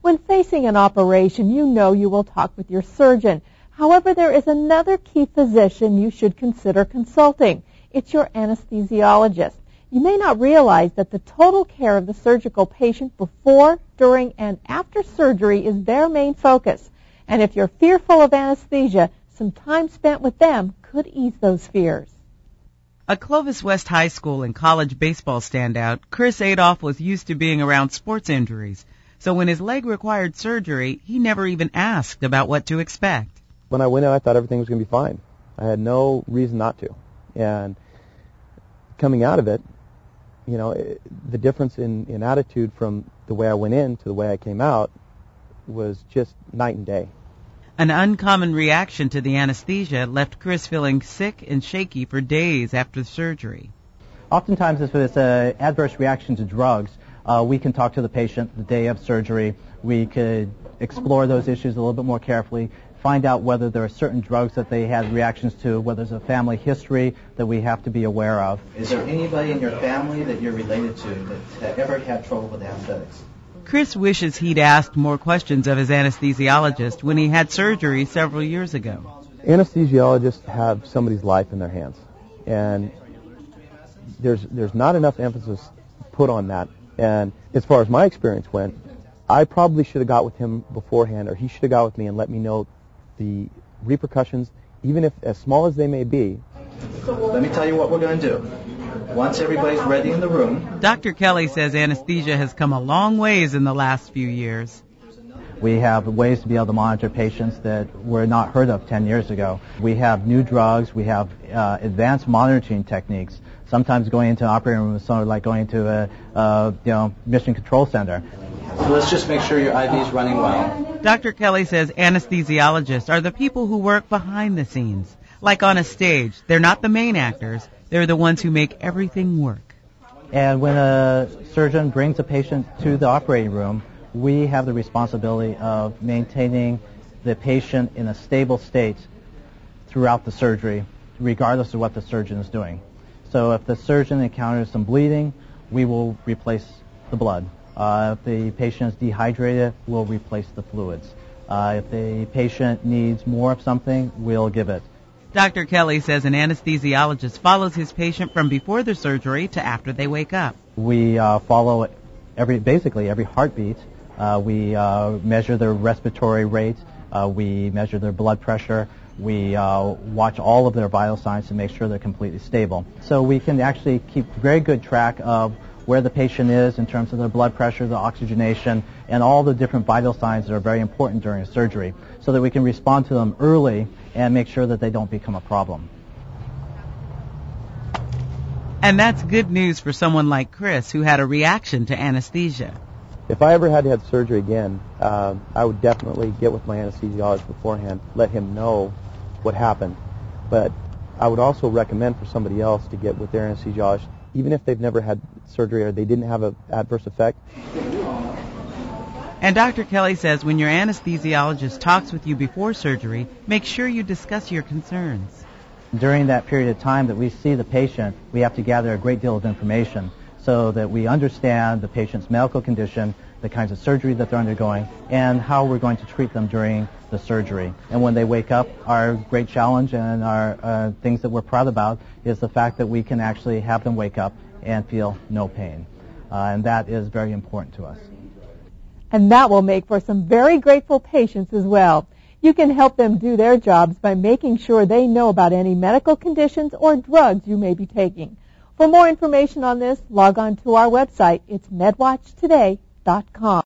When facing an operation, you know you will talk with your surgeon. However, there is another key physician you should consider consulting. It's your anesthesiologist. You may not realize that the total care of the surgical patient before, during, and after surgery is their main focus. And if you're fearful of anesthesia, some time spent with them could ease those fears. A Clovis West High School and college baseball standout, Chris Adolph was used to being around sports injuries. So when his leg required surgery, he never even asked about what to expect. When I went in, I thought everything was going to be fine. I had no reason not to. And coming out of it, you know, the difference in attitude from the way I went in to the way I came out was just night and day. An uncommon reaction to the anesthesia left Chris feeling sick and shaky for days after the surgery. Oftentimes, if it's an adverse reaction to drugs, we can talk to the patient the day of surgery. We could explore those issues a little bit more carefully, find out whether there are certain drugs that they had reactions to, whether there's a family history that we have to be aware of. Is there anybody in your family that you're related to that ever had trouble with anesthetics? Chris wishes he'd asked more questions of his anesthesiologist when he had surgery several years ago. Anesthesiologists have somebody's life in their hands, and there's not enough emphasis put on that. And as far as my experience went, I probably should have got with him beforehand, or he should have got with me and let me know the repercussions, even if as small as they may be. Let me tell you what we're going to do. Once everybody's ready in the room. Dr. Kelly says anesthesia has come a long ways in the last few years. We have ways to be able to monitor patients that were not heard of 10 years ago. We have new drugs. We have advanced monitoring techniques. Sometimes going into an operating room is sort of like going to a mission control center. So let's just make sure your IV is running well. Dr. Kelly says anesthesiologists are the people who work behind the scenes. Like on a stage, they're not the main actors. They're the ones who make everything work. And when a surgeon brings a patient to the operating room, we have the responsibility of maintaining the patient in a stable state throughout the surgery, regardless of what the surgeon is doing. So if the surgeon encounters some bleeding, we will replace the blood. If the patient is dehydrated, we'll replace the fluids. If the patient needs more of something, we'll give it. Dr. Kelly says an anesthesiologist follows his patient from before the surgery to after they wake up. We follow basically every heartbeat. We measure their respiratory rate. We measure their blood pressure. We watch all of their vital signs to make sure they're completely stable. So we can actually keep very good track of where the patient is in terms of their blood pressure, the oxygenation, and all the different vital signs that are very important during a surgery, so that we can respond to them early and make sure that they don't become a problem. And that's good news for someone like Chris, who had a reaction to anesthesia. If I ever had to have surgery again, I would definitely get with my anesthesiologist beforehand, let him know what happened. But I would also recommend for somebody else to get with their anesthesiologist, even if they've never had surgery or they didn't have an adverse effect. And Dr. Kelly says when your anesthesiologist talks with you before surgery, make sure you discuss your concerns. During that period of time that we see the patient, we have to gather a great deal of information so that we understand the patient's medical condition, the kinds of surgery that they're undergoing, and how we're going to treat them during the surgery. And when they wake up, our great challenge and our things that we're proud about is the fact that we can actually have them wake up and feel no pain. And that is very important to us. And that will make for some very grateful patients as well. You can help them do their jobs by making sure they know about any medical conditions or drugs you may be taking. For more information on this, log on to our website. It's medwatchtoday.com.